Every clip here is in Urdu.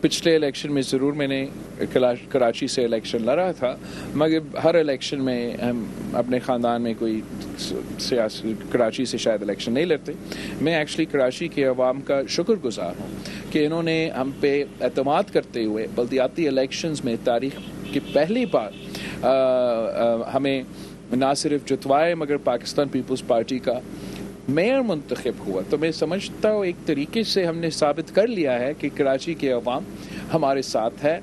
پچھلے الیکشن میں ضرور میں نے کراچی سے الیکشن لڑا تھا، مگر ہر الیکشن میں ہم اپنے خاندان میں کوئی سیاسی کراچی سے شاید الیکشن نہیں لڑتے. میں ایکچولی کراچی کے عوام کا شکر گزار ہوں کہ انہوں نے ہم پہ اعتماد کرتے ہوئے بلدیاتی الیکشنز میں تاریخ کی پہلی بار ہمیں نہ صرف جتوائے مگر پاکستان پیپلز پارٹی کا میئر منتخب ہوا. تو میں سمجھتا ہوں ایک طریقے سے ہم نے ثابت کر لیا ہے کہ کراچی کے عوام ہمارے ساتھ ہے.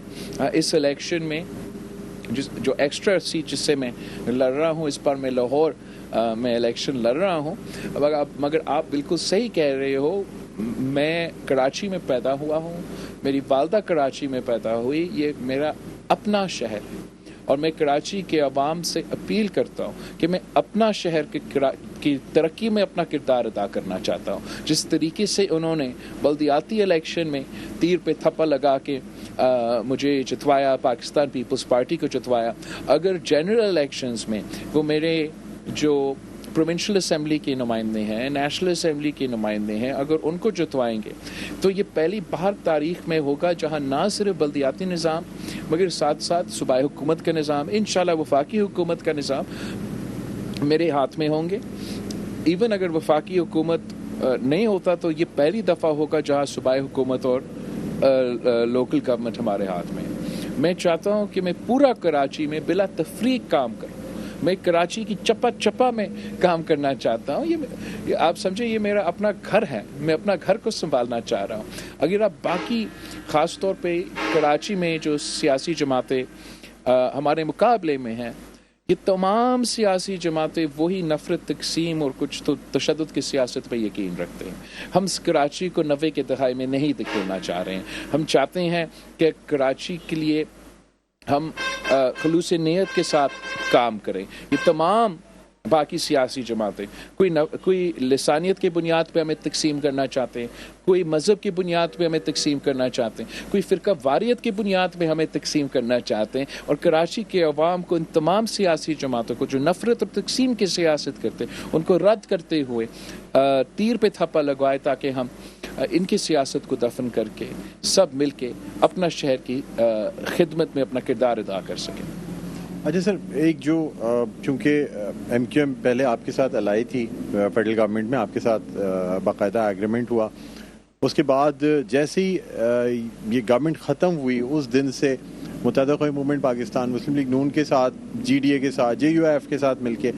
اس الیکشن میں جو ایکسٹرا سیٹ جس سے میں لڑ رہا ہوں، اس بار میں لاہور میں الیکشن لڑ رہا ہوں، مگر آپ بالکل صحیح کہہ رہے ہو. میں کراچی میں پیدا ہوا ہوں، میری والدہ کراچی میں پیدا ہوئی، یہ میرا اپنا شہر ہے اور میں کراچی کے عوام سے اپیل کرتا ہوں کہ میں اپنا شہر کی ترقی میں اپنا کردار ادا کرنا چاہتا ہوں. جس طریقے سے انہوں نے بلدیاتی الیکشن میں تیر پہ تھپا لگا کے مجھے جتوایا، پاکستان پیپلز پارٹی کو جتوایا، اگر جنرل الیکشنز میں وہ میرے جو پروونشل اسمبلی کے نمائندے ہیں، نیشنل اسمبلی کے نمائندے ہیں، اگر ان کو جتوائیں گے تو یہ پہلی بار تاریخ میں ہوگا جہاں نہ صرف بلدیاتی نظام مگر ساتھ ساتھ صوبائی حکومت کا نظام، انشاءاللہ وفاقی حکومت کا نظام میرے ہاتھ میں ہوں گے. ایون اگر وفاقی حکومت نہیں ہوتا تو یہ پہلی دفعہ ہوگا جہاں صوبائی حکومت اور لوکل گورنمنٹ ہمارے ہاتھ میں. میں چاہتا ہوں کہ میں پورا کراچی میں بلا تفریق کام کروں. میں کراچی کی چپا چپا میں کام کرنا چاہتا ہوں. یہ آپ سمجھیں یہ میرا اپنا گھر ہے، میں اپنا گھر کو سنبھالنا چاہ رہا ہوں. اگر آپ باقی خاص طور پہ کراچی میں جو سیاسی جماعتیں ہمارے مقابلے میں ہیں، یہ تمام سیاسی جماعتیں وہی نفرت، تقسیم اور کچھ تو تشدد کی سیاست پہ یقین رکھتے ہیں. ہم کراچی کو 90 کے دہائی میں نہیں دکھانا چاہ رہے ہیں. ہم چاہتے ہیں کہ کراچی کے لیے ہم خلوص نیت کے ساتھ کام کریں. یہ تمام باقی سیاسی جماعتیں کوئی لسانیت کی بنیاد پہ ہمیں تقسیم کرنا چاہتے ہیں، کوئی مذہب کی بنیاد پہ ہمیں تقسیم کرنا چاہتے ہیں، کوئی فرقہ واریت کی بنیاد پہ ہمیں تقسیم کرنا چاہتے ہیں. اور کراچی کے عوام کو ان تمام سیاسی جماعتوں کو جو نفرت اور تقسیم کی سیاست کرتے ہیں ان کو رد کرتے ہوئے تیر پہ تھپا لگوائے تاکہ ہم ان کی سیاست کو دفن کر کے سب مل کے اپنا شہر کی خدمت میں اپنا کردار ادا کر سکیں. اچھا سر، ایک جو چونکہ ایم کیو ایم پہلے آپ کے ساتھ الائی تھی فیڈرل گورنمنٹ میں، آپ کے ساتھ باقاعدہ ایگریمنٹ ہوا، اس کے بعد جیسے ہی یہ گورنمنٹ ختم ہوئی اس دن سے متحدہ قومی موومنٹ پاکستان، مسلم لیگ نون کے ساتھ، جی ڈی اے کے ساتھ، جے یو ایف کے ساتھ مل کے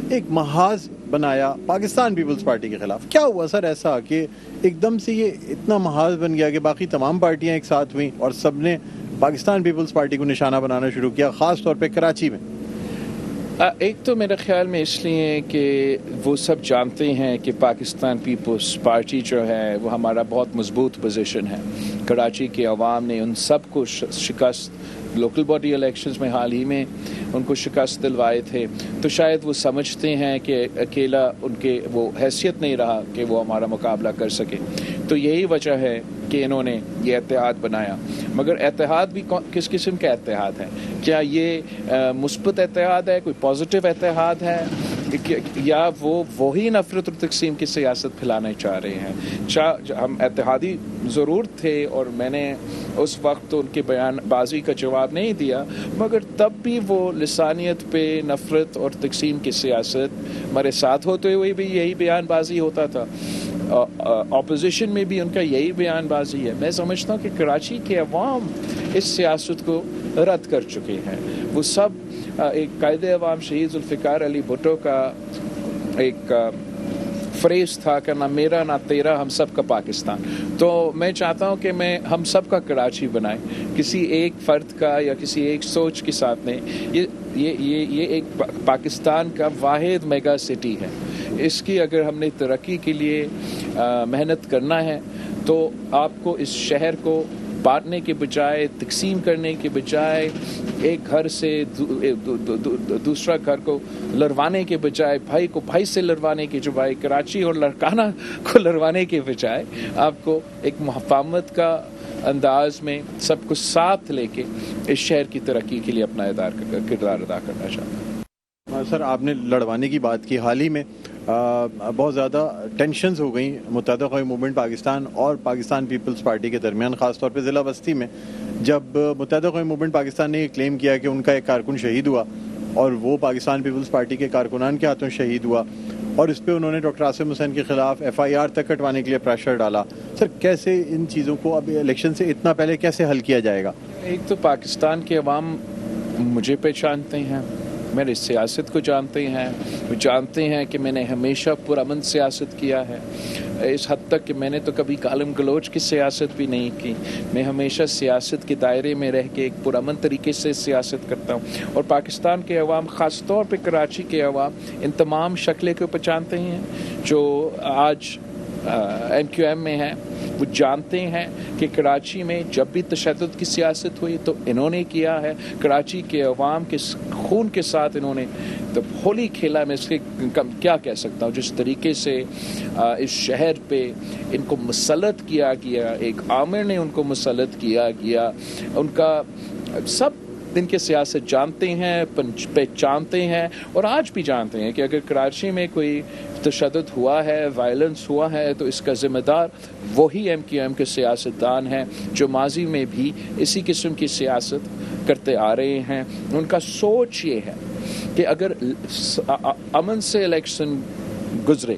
ایک محاذ بنایا پاکستان پیپلز پارٹی کے خلاف. کیا ہوا سر ایسا کہ ایک دم سے یہ اتنا محاذ بن گیا کہ باقی تمام پارٹیاں ایک ساتھ ہوئیں اور سب نے پاکستان پیپلز پارٹی کو نشانہ بنانا شروع کیا، خاص طور پہ کراچی میں؟ ایک تو میرے خیال میں اس لیے کہ وہ سب جانتے ہیں کہ پاکستان پیپلز پارٹی جو ہے وہ ہمارا بہت مضبوط پوزیشن ہے. کراچی کے عوام نے ان سب کو شکست لوکل باڈی الیکشنز میں حال ہی میں ان کو شکست دلوائے تھے، تو شاید وہ سمجھتے ہیں کہ اکیلا ان کے وہ حیثیت نہیں رہا کہ وہ ہمارا مقابلہ کر سکے. تو یہی وجہ ہے کہ انہوں نے یہ اتحاد بنایا. مگر اتحاد بھی کس قسم کا اتحاد ہے؟ کیا یہ مثبت اتحاد ہے، کوئی پازیٹیو اتحاد ہے، یا وہ وہی نفرت اور تقسیم کی سیاست پھیلانا چاہ رہے ہیں؟ ہم اتحادی ضرور تھے اور میں نے اس وقت ان کے بیان بازی کا جواب نہیں دیا، مگر تب بھی وہ لسانیت پہ نفرت اور تقسیم کی سیاست ہمارے ساتھ ہوتے ہوئے بھی یہی بیان بازی ہوتا تھا. اپوزیشن میں بھی ان کا یہی بیان بازی ہے. میں سمجھتا ہوں کہ کراچی کے عوام اس سیاست کو رد کر چکے ہیں. وہ سب ایک قائد عوام شہید ذوالفقار علی بھٹو کا ایک فریز تھا کہ نہ میرا نہ تیرا، ہم سب کا پاکستان. تو میں چاہتا ہوں کہ ہم سب کا کراچی بنائیں، کسی ایک فرد کا یا کسی ایک سوچ کے ساتھ نہیں. یہ ایک پاکستان کا واحد میگا سٹی ہے. اس کی اگر ہم نے ترقی کے لیے محنت کرنا ہے تو آپ کو اس شہر کو بانٹنے کے بجائے، تقسیم کرنے کے بجائے، ایک گھر سے دوسرا گھر کو لڑوانے کے بجائے، بھائی کو بھائی سے لڑوانے کے بجائے، کراچی اور لڑکانہ کو لڑوانے کے بجائے آپ کو ایک مفاہمت کا انداز میں سب کو ساتھ لے کے اس شہر کی ترقی کے لیے اپنا کردار ادا کرنا چاہتا ہوں. سر، آپ نے لڑوانے کی بات کی. حال ہی میں بہت زیادہ ٹینشنز ہو گئیں متحدہ قومی موومنٹ پاکستان اور پاکستان پیپلز پارٹی کے درمیان، خاص طور پہ ضلع وسطی میں، جب متحدہ قومی موومنٹ پاکستان نے یہ کلیم کیا کہ ان کا ایک کارکن شہید ہوا اور وہ پاکستان پیپلز پارٹی کے کارکنان کے ہاتھوں شہید ہوا، اور اس پہ انہوں نے ڈاکٹر عاصم حسین کے خلاف FIR تک کٹوانے کے لیے پریشر ڈالا. سر کیسے ان چیزوں کو اب الیکشن سے اتنا پہلے کیسے حل کیا جائے گا؟ ایک تو پاکستان کے عوام مجھے پہچانتے ہیں، میری سیاست کو جانتے ہیں، وہ جانتے ہیں کہ میں نے ہمیشہ پرامن سیاست کیا ہے، اس حد تک کہ میں نے تو کبھی گالم گلوچ کی سیاست بھی نہیں کی. میں ہمیشہ سیاست کے دائرے میں رہ کے ایک پرامن طریقے سے سیاست کرتا ہوں، اور پاکستان کے عوام، خاص طور پہ کراچی کے عوام، ان تمام شکلیں کو پہچانتے ہیں جو آج MQM میں ہیں. وہ جانتے ہیں کہ کراچی میں جب بھی تشدد کی سیاست ہوئی تو انہوں نے کیا ہے، کراچی کے عوام کے خون کے ساتھ انہوں نے تو ہولی کھیلا. میں اس کے کیا کہہ سکتا ہوں، جس طریقے سے اس شہر پہ ان کو مسلط کیا گیا، ایک عامر نے ان کو مسلط کیا گیا. ان کا سب ان کے سیاست جانتے ہیں، پہچانتے ہیں، اور آج بھی جانتے ہیں کہ اگر کراچی میں کوئی تشدد ہوا ہے، وائلنس ہوا ہے، تو اس کا ذمہ دار وہی MQM کے سیاستدان ہیں جو ماضی میں بھی اسی قسم کی سیاست کرتے آ رہے ہیں. ان کا سوچ یہ ہے کہ اگر امن سے الیکشن گزرے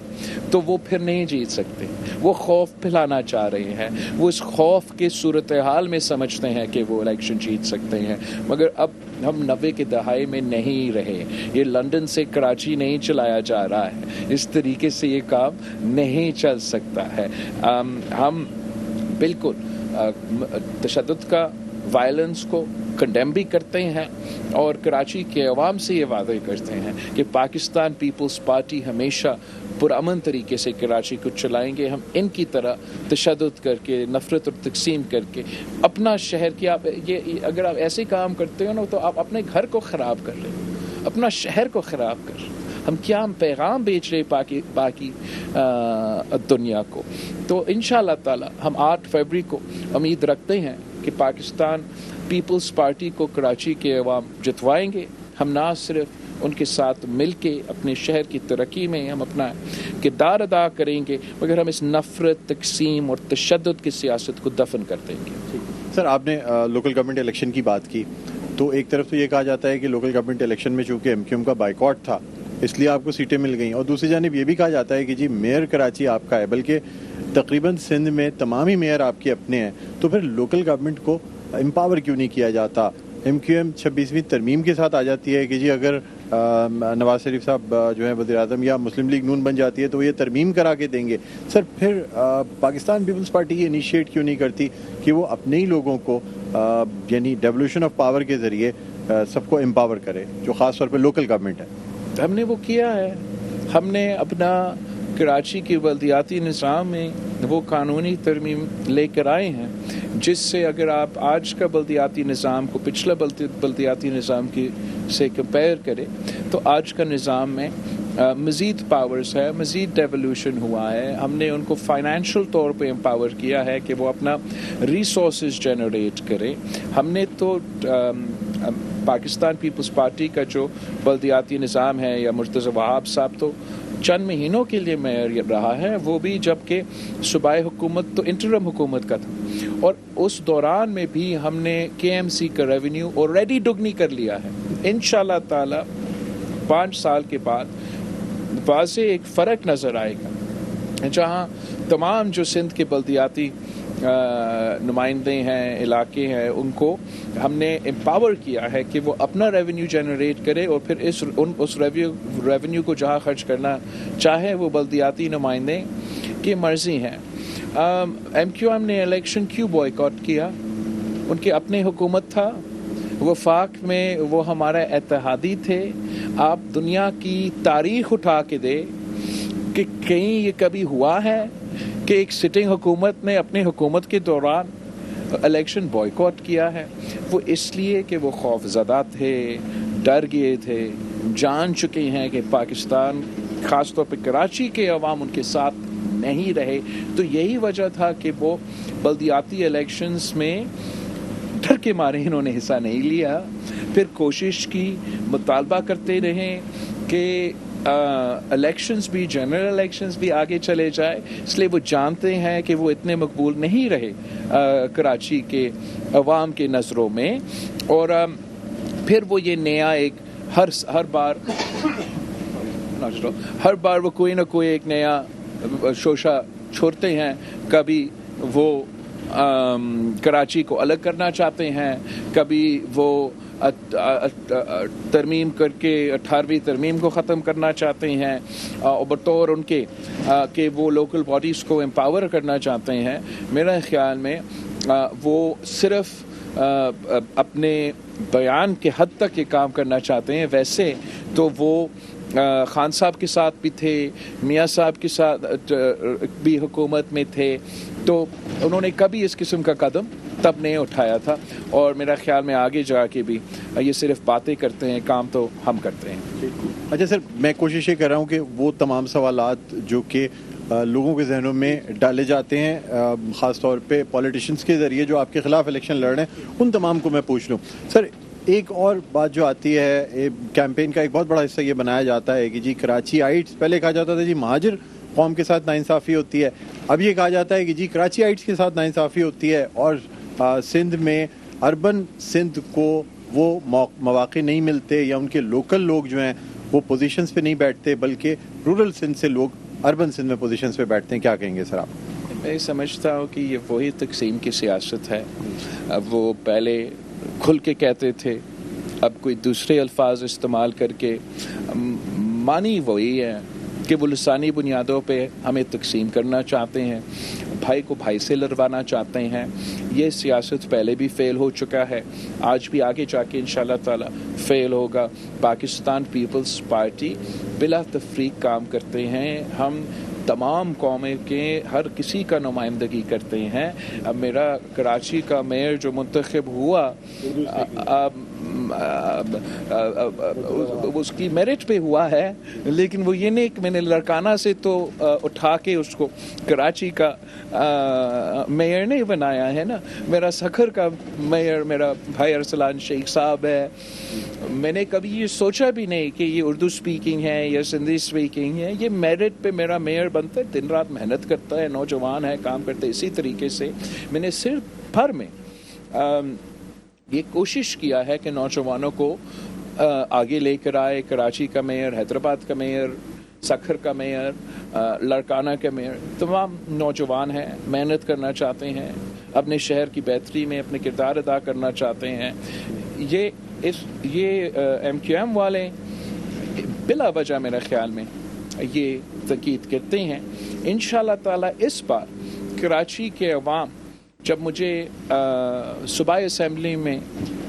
تو وہ پھر نہیں جیت سکتے. وہ خوف پھیلانا چاہ رہے ہیں، وہ اس خوف کے صورتحال میں سمجھتے ہیں کہ وہ الیکشن جیت سکتے ہیں. مگر اب ہم 90 کے دہائی میں نہیں رہے. یہ لندن سے کراچی نہیں چلایا جا رہا ہے، اس طریقے سے یہ کام نہیں چل سکتا ہے. ہم بالکل تشدد کا، وائلنس کو کنڈیم بھی کرتے ہیں، اور کراچی کے عوام سے یہ وعدے کرتے ہیں کہ پاکستان پیپلز پارٹی ہمیشہ پرامن طریقے سے کراچی کو چلائیں گے. ہم ان کی طرح تشدد کر کے، نفرت اور تقسیم کر کے اپنا شہر کی، آپ یہ اگر آپ ایسے کام کرتے ہو نا تو آپ اپنے گھر کو خراب کر رہے ہو، اپنا شہر کو خراب کر رہے ہو. ہم کیا پیغام بیچ رہے باقی دنیا کو. تو انشاءاللہ تعالی ہم 8 فروری کو امید رکھتے ہیں کہ پاکستان پیپلز پارٹی کو کراچی کے عوام جتوائیں گے. ہم نہ صرف ان کے ساتھ مل کے اپنے شہر کی ترقی میں ہم اپنا کردار ادا کریں گے، مگر ہم اس نفرت، تقسیم اور تشدد کی سیاست کو دفن کر دیں گے. سر آپ نے لوکل گورنمنٹ الیکشن کی بات کی، تو ایک طرف تو یہ کہا جاتا ہے کہ لوکل گورنمنٹ الیکشن میں چونکہ MQM کا بائیکاٹ تھا اس لیے آپ کو سیٹیں مل گئیں، اور دوسری جانب یہ بھی کہا جاتا ہے کہ جی میئر کراچی آپ کا ہے، بلکہ تقریباً سندھ میں تمام ہی میئر آپ کے اپنے ہیں. تو پھر لوکل گورنمنٹ کو امپاور کیوں نہیں کیا جاتا؟ MQM 26ویں ترمیم کے ساتھ آ جاتی ہے کہ جی اگر نواز شریف صاحب جو ہیں وزیر اعظم یا مسلم لیگ نون بن جاتی ہے تو وہ یہ ترمیم کرا کے دیں گے. سر پھر پاکستان پیپلز پارٹی یہ انیشیٹ کیوں نہیں کرتی کہ وہ اپنے ہی لوگوں کو یعنی ڈیولوشن آف پاور کے ذریعے سب کو امپاور کرے، جو خاص طور پہ لوکل گورنمنٹ ہے؟ ہم نے وہ کیا ہے. ہم نے اپنا کراچی کے بلدیاتی نظام میں وہ قانونی ترمیم لے کر آئے ہیں جس سے اگر آپ آج کا بلدیاتی نظام کو پچھلا بلدیاتی نظام کی سے کمپیئر کریں تو آج کا نظام میں مزید پاورز ہے، مزید ڈیولوشن ہوا ہے. ہم نے ان کو فائنینشل طور پہ امپاور کیا ہے کہ وہ اپنا ریسورسز جنریٹ کریں. ہم نے تو پاکستان پیپلز پارٹی کا جو بلدیاتی نظام ہے، یا مرتضی وہاب صاحب تو چند مہینوں کے لیے میئر رہا ہے، وہ بھی جبکہ صوبائی حکومت تو انٹرم حکومت کا تھا، اور اس دوران میں بھی ہم نے KMC کا ریونیو آلریڈی دگنی کر لیا ہے. انشاءاللہ تعالی 5 سال کے بعد واضح ایک فرق نظر آئے گا، جہاں تمام جو سندھ کے بلدیاتی نمائندے ہیں، علاقے ہیں، ان کو ہم نے امپاور کیا ہے کہ وہ اپنا ریونیو جنریٹ کرے، اور پھر اس ریونیو کو جہاں خرچ کرنا چاہے وہ بلدیاتی نمائندے کی مرضی ہے. MQM نے الیکشن کیوں بوائیکاٹ کیا؟ ان کے اپنے حکومت تھا، وفاق میں وہ ہمارے اتحادی تھے. آپ دنیا کی تاریخ اٹھا کے دے کہ کہیں یہ کبھی ہوا ہے کہ ایک سٹنگ حکومت نے اپنی حکومت کے دوران الیکشن بوائیکاٹ کیا ہے؟ وہ اس لیے کہ وہ خوف زدہ تھے، ڈر گئے تھے، جان چکے ہیں کہ پاکستان، خاص طور پہ کراچی کے عوام ان کے ساتھ نہیں رہے. تو یہی وجہ تھا کہ وہ بلدیاتی الیکشنز میں ڈر کے مارے انہوں نے حصہ نہیں لیا. پھر کوشش کی، مطالبہ کرتے رہے کہ الیکشنز بھی جنرل الیکشنز بھی آگے چلے جائے, اس لیے وہ جانتے ہیں کہ وہ اتنے مقبول نہیں رہے کراچی کے عوام کے نظروں میں, اور پھر وہ یہ نیا ایک ہر بار وہ کوئی نہ کوئی ایک نیا شوشہ چھوڑتے ہیں. کبھی وہ کراچی کو الگ کرنا چاہتے ہیں, کبھی وہ ترمیم کر کے 18ویں ترمیم کو ختم کرنا چاہتے ہیں, اور بطور ان کے کہ وہ لوکل باڈیز کو امپاور کرنا چاہتے ہیں. میرے خیال میں وہ صرف اپنے بیان کے حد تک یہ کام کرنا چاہتے ہیں. ویسے تو وہ خان صاحب کے ساتھ بھی تھے, میاں صاحب کے ساتھ بھی حکومت میں تھے, تو انہوں نے کبھی اس قسم کا قدم تب نہیں اٹھایا تھا, اور میرا خیال میں آگے جا کے بھی یہ صرف باتیں کرتے ہیں, کام تو ہم کرتے ہیں. اچھا سر, میں کوشش یہ کر رہا ہوں کہ وہ تمام سوالات جو کہ لوگوں کے ذہنوں میں ڈالے جاتے ہیں خاص طور پہ پولیٹیشینز کے ذریعے جو آپ کے خلاف الیکشن لڑ رہے ہیں, ان تمام کو میں پوچھ لوں. سر ایک اور بات جو آتی ہے, کیمپین کا ایک بہت بڑا حصہ یہ بنایا جاتا ہے کہ جی کراچی آئٹس, پہلے کہا جاتا تھا جی مہاجر قوم کے ساتھ ناانصافی ہوتی ہے, اب یہ کہا جاتا ہے کہ جی کراچی آئٹس کے ساتھ ناانصافی ہوتی ہے, اور سندھ میں اربن سندھ کو وہ مواقع نہیں ملتے, یا ان کے لوکل لوگ جو ہیں وہ پوزیشنز پہ نہیں بیٹھتے, بلکہ رورل سندھ سے لوگ اربن سندھ میں پوزیشنز پہ بیٹھتے ہیں. کیا کہیں گے سر آپ؟ میں سمجھتا ہوں کہ یہ وہی تقسیم کی سیاست ہے. اب وہ پہلے کھل کے کہتے تھے, اب کوئی دوسرے الفاظ استعمال کر کے, معنی وہی ہے کہ وہ لسانی بنیادوں پہ ہمیں تقسیم کرنا چاہتے ہیں, بھائی کو بھائی سے لڑوانا چاہتے ہیں. یہ سیاست پہلے بھی فیل ہو چکا ہے, آج بھی آگے جا کے انشاءاللہ تعالی فیل ہوگا. پاکستان پیپلز پارٹی بلا تفریق کام کرتے ہیں, ہم تمام قومیں کے ہر کسی کا نمائندگی کرتے ہیں. اب میرا کراچی کا میئر جو منتخب ہوا اس کی میرٹ پہ ہوا ہے, لیکن وہ یہ نہیں کہ میں نے لڑکانہ سے تو اٹھا کے اس کو کراچی کا میئر نہیں بنایا ہے نا. میرا سکھر کا میئر میرا بھائی ارسلان شیخ صاحب ہے. میں نے کبھی یہ سوچا بھی نہیں کہ یہ اردو سپیکنگ ہے یا سندھی سپیکنگ ہے, یہ میرٹ پہ میرا میئر بنتا ہے, دن رات محنت کرتا ہے, نوجوان ہے, کام کرتے. اسی طریقے سے میں نے صرف بھر میں یہ کوشش کیا ہے کہ نوجوانوں کو آگے لے کر آئے. کراچی کا میئر, حیدرآباد کا میئر, سکھر کا میئر, لڑکانہ کا میئر, تمام نوجوان ہیں, محنت کرنا چاہتے ہیں, اپنے شہر کی بہتری میں اپنے کردار ادا کرنا چاہتے ہیں. یہ ایم کیو ایم والے بلا وجہ میرے خیال میں یہ تاکید کرتے ہیں. انشاءاللہ تعالی اس بار کراچی کے عوام جب مجھے صوبائی اسمبلی میں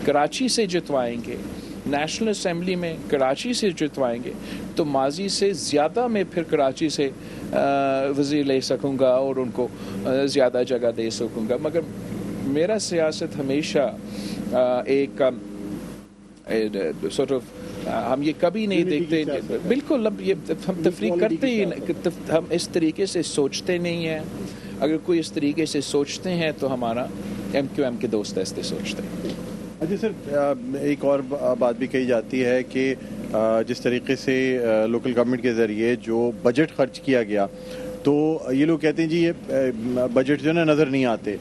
کراچی سے جتوائیں گے, نیشنل اسمبلی میں کراچی سے جتوائیں گے, تو ماضی سے زیادہ میں پھر کراچی سے وزیر لے سکوں گا اور ان کو زیادہ جگہ دے سکوں گا. مگر میرا سیاست ہمیشہ ایک sort of ہم یہ کبھی نہیں دیکھتے, بالکل اب یہ ہم تفریق کرتے ہی, ہم اس طریقے سے سوچتے نہیں ہیں. اگر کوئی اس طریقے سے سوچتے ہیں تو ہمارا ایم کیو ایم کے دوست ایسے سوچتے ہیں. اچھا سر, ایک اور بات بھی کہی جاتی ہے کہ جس طریقے سے لوکل گورنمنٹ کے ذریعے جو بجٹ خرچ کیا گیا, تو یہ لوگ کہتے ہیں جی یہ بجٹ جو ہے نا نظر نہیں آتے,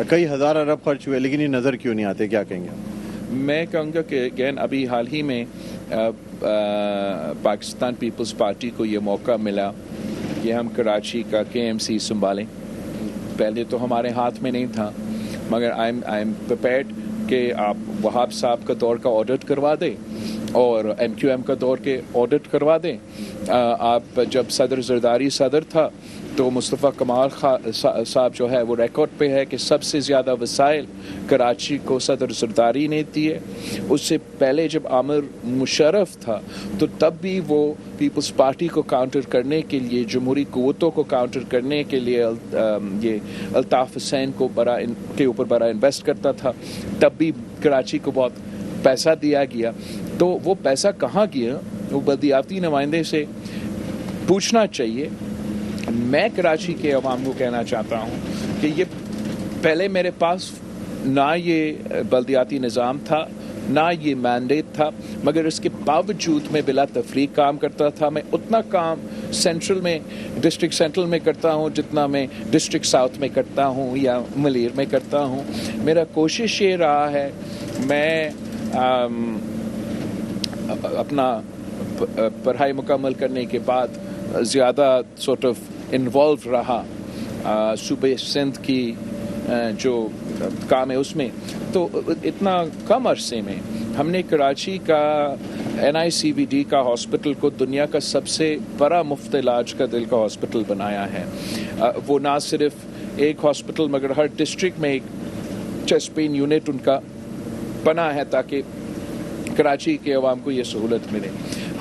کئی ہزار ارب خرچ ہوئے لیکن یہ نظر کیوں نہیں آتے. کیا کہیں گے؟ میں کہوں گا کہ اگین ابھی حال ہی میں پاکستان پیپلز پارٹی کو یہ موقع ملا کہ ہم کراچی کا کے ایم سی سنبھالیں. پہلے تو ہمارے ہاتھ میں نہیں تھا, مگر آئی ایم پریپیئرڈ کہ آپ وہاب صاحب کا دور کا آڈٹ کروا دیں اور ایم کیو ایم کا دور کے آڈٹ کروا دیں. آپ جب صدر زرداری صدر تھا تو مصطفیٰ کمال صاحب جو ہے وہ ریکارڈ پہ ہے کہ سب سے زیادہ وسائل کراچی کو صدر زرداری نے دیے. اس سے پہلے جب عامر مشرف تھا تو تب بھی وہ پیپلز پارٹی کو کاؤنٹر کرنے کے لیے, جمہوری قوتوں کو کاؤنٹر کرنے کے لیے یہ الطاف حسین کو کے اوپر بڑا انویسٹ کرتا تھا. تب بھی کراچی کو بہت پیسہ دیا گیا. تو وہ پیسہ کہاں گیا وہ بلدیاتی نمائندے سے پوچھنا چاہیے. میں کراچی کے عوام کو کہنا چاہتا ہوں کہ یہ پہلے میرے پاس نہ یہ بلدیاتی نظام تھا, نہ یہ مینڈیٹ تھا، مگر اس کے باوجود میں بلا تفریق کام کرتا تھا. میں اتنا کام سینٹرل میں ڈسٹرکٹ سینٹرل میں کرتا ہوں جتنا میں ڈسٹرکٹ ساؤتھ میں کرتا ہوں یا ملیر میں کرتا ہوں. میرا کوشش یہ رہا ہے میں اپنا پڑھائی مکمل کرنے کے بعد زیادہ سورٹ آف انوالو رہا صوبے سندھ کی جو کام ہے اس میں. تو اتنا کم عرصے میں ہم نے کراچی کا NICVD کا ہاسپٹل کو دنیا کا سب سے بڑا مفت علاج کا دل کا ہاسپٹل بنایا ہے. وہ نہ صرف ایک ہاسپٹل مگر ہر ڈسٹرکٹ میں ایک چیسٹ پین یونٹ ان کا بنا ہے تاکہ کراچی کے عوام کو یہ سہولت ملے.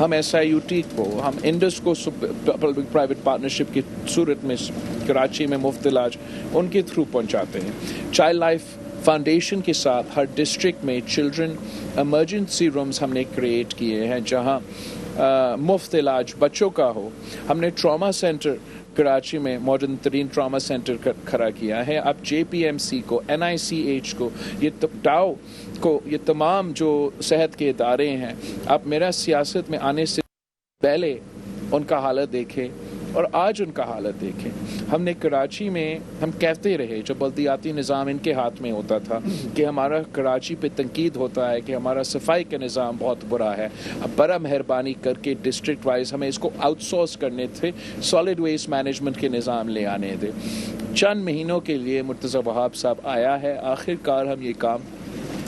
ہم SIUT کو، ہم انڈس کو پبلک پرائیویٹ پارٹنرشپ کی صورت میں کراچی میں مفت علاج ان کے تھرو پہنچاتے ہیں. چائلڈ لائف فاؤنڈیشن کے ساتھ ہر ڈسٹرکٹ میں چلڈرن ایمرجنسی رومز ہم نے کریٹ کیے ہیں جہاں مفت علاج بچوں کا ہو. ہم نے ٹراما سینٹر کراچی میں ماڈرن ترین ٹراما سینٹر کھڑا کیا ہے. اب JPMC کو، NICH کو، یہ ٹاؤ کو، یہ تمام جو صحت کے ادارے ہیں، اب میرا سیاست میں آنے سے پہلے ان کا حالت دیکھے اور آج ان کا حالت دیکھیں. ہم نے کراچی میں، ہم کہتے رہے جب بلدیاتی نظام ان کے ہاتھ میں ہوتا تھا کہ ہمارا کراچی پہ تنقید ہوتا ہے کہ ہمارا صفائی کا نظام بہت برا ہے. اب بڑا مہربانی کر کے ڈسٹرکٹ وائز ہمیں اس کو آؤٹ سورس کرنے تھے، سالڈ ویسٹ مینجمنٹ کے نظام لے آنے تھے. چند مہینوں کے لیے مرتضی وہاب صاحب آیا ہے، آخر کار ہم یہ کام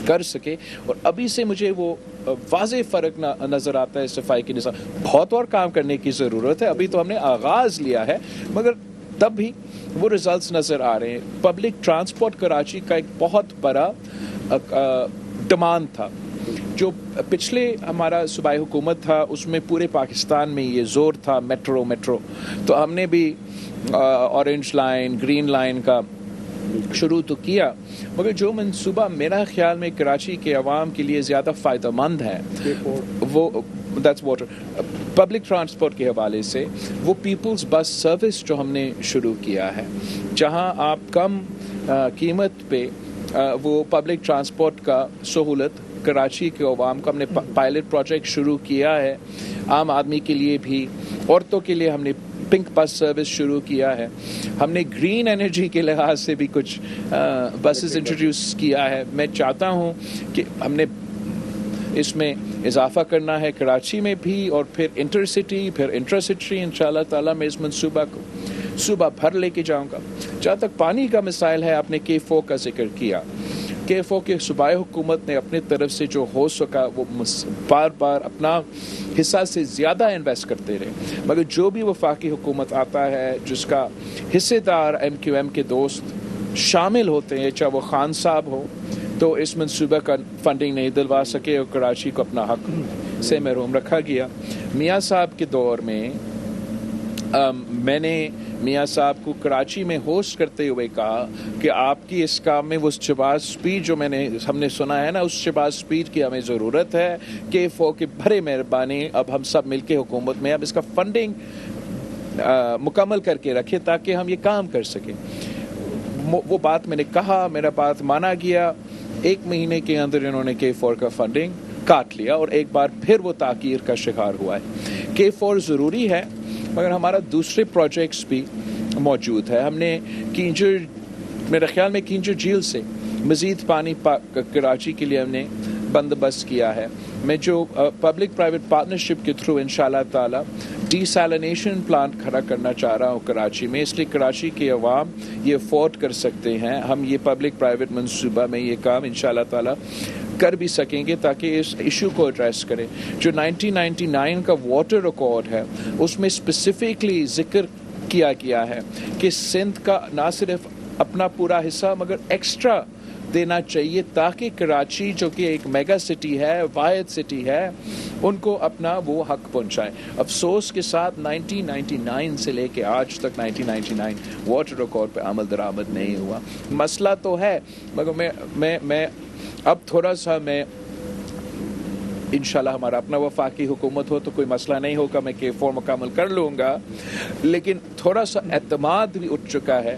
کر سکے اور ابھی سے مجھے وہ واضح فرق نظر آتا ہے. صفائی کے نظام بہت اور کام کرنے کی ضرورت ہے، ابھی تو ہم نے آغاز لیا ہے مگر تب بھی وہ ریزلٹس نظر آ رہے ہیں. پبلک ٹرانسپورٹ کراچی کا ایک بہت بڑا ڈیمانڈ تھا جو پچھلے ہمارا صوبائی حکومت تھا، اس میں پورے پاکستان میں یہ زور تھا میٹرو. تو ہم نے بھی اورنج لائن، گرین لائن کا شروع تو کیا مگر جو منصوبہ میرا خیال میں کراچی کے عوام کے لیے زیادہ فائدہ مند ہے وہ دیٹس واٹر. پبلک ٹرانسپورٹ کے حوالے سے وہ پیپلز بس سروس جو ہم نے شروع کیا ہے، جہاں آپ کم قیمت پہ وہ پبلک ٹرانسپورٹ کا سہولت کراچی کے عوام کو ہم نے پائلٹ پروجیکٹ شروع کیا ہے. عام آدمی کے لیے بھی، عورتوں کے لیے ہم نے پنک بس سروس شروع کیا ہے. ہم نے گرین انرجی کے لحاظ سے بھی کچھ بسز انٹروڈیوس کیا ہے. میں چاہتا ہوں کہ ہم نے اس میں اضافہ کرنا ہے کراچی میں بھی اور پھر انٹر سٹی، پھر انٹرا سٹی. انشاءاللہ تعالیٰ میں اس منصوبہ کو صوبہ بھر لے کے جاؤں گا. جہاں تک پانی کا مسائل ہے، آپ نے K4 کا ذکر کیا. K4 کے صوبائی حکومت نے اپنی طرف سے جو ہو سکا وہ بار بار اپنا حصہ سے زیادہ انویسٹ کرتے رہے مگر جو بھی وفاقی حکومت آتا ہے جس کا حصے دار MQM کے دوست شامل ہوتے ہیں، چاہے وہ خان صاحب ہو، تو اس منصوبہ کا فنڈنگ نہیں دلوا سکے اور کراچی کو اپنا حق سے محروم رکھا گیا. میاں صاحب کے دور میں میں نے میاں صاحب کو کراچی میں ہوسٹ کرتے ہوئے کہا کہ آپ کی اس کام میں وہ شہباز اسپیڈ جو ہم نے سنا ہے نا، اس شہباز اسپیڈ کی ہمیں ضرورت ہے. K4 کی بڑے مہربانی اب ہم سب مل کے حکومت میں اب اس کا فنڈنگ مکمل کر کے رکھے تاکہ ہم یہ کام کر سکیں. وہ بات میں نے کہا، میرا بات مانا گیا. 1 مہینے کے اندر انہوں نے K4 کا فنڈنگ کاٹ لیا اور ایک بار پھر وہ تاخیر کا شکار ہوا ہے. K4 ضروری ہے مگر ہمارا دوسرے پروجیکٹس بھی موجود ہے. ہم نے کینجر، میرے خیال میں کینجر جھیل سے مزید پانی کراچی کے لیے ہم نے بندوبست کیا ہے. میں جو پبلک پرائیویٹ پارٹنرشپ کے تھرو انشاءاللہ تعالی ڈی سیلینیشن پلانٹ کھڑا کرنا چاہ رہا ہوں کراچی میں، اس لیے کراچی کے عوام یہ افورڈ کر سکتے ہیں. ہم یہ پبلک پرائیویٹ منصوبہ میں یہ کام انشاءاللہ تعالی کر بھی سکیں گے تاکہ اس ایشو کو ایڈریس کریں. جو 1999 کا واٹر ریکارڈ ہے اس میں اسپیسیفکلی ذکر کیا گیا ہے کہ سندھ کا نہ صرف اپنا پورا حصہ مگر ایکسٹرا دینا چاہیے تاکہ کراچی جو کہ ایک میگا سٹی ہے، واحد سٹی ہے، ان کو اپنا وہ حق پہنچائے. افسوس کے ساتھ 1999 سے لے کے آج تک 1999 واٹر ریکارڈ پہ عمل درآمد نہیں ہوا. مسئلہ تو ہے مگر میں اب تھوڑا سا میں انشاءاللہ ہمارا اپنا وفاقی حکومت ہو تو کوئی مسئلہ نہیں ہوگا، میں K4 مکمل کر لوں گا. لیکن تھوڑا سا اعتماد بھی اٹھ چکا ہے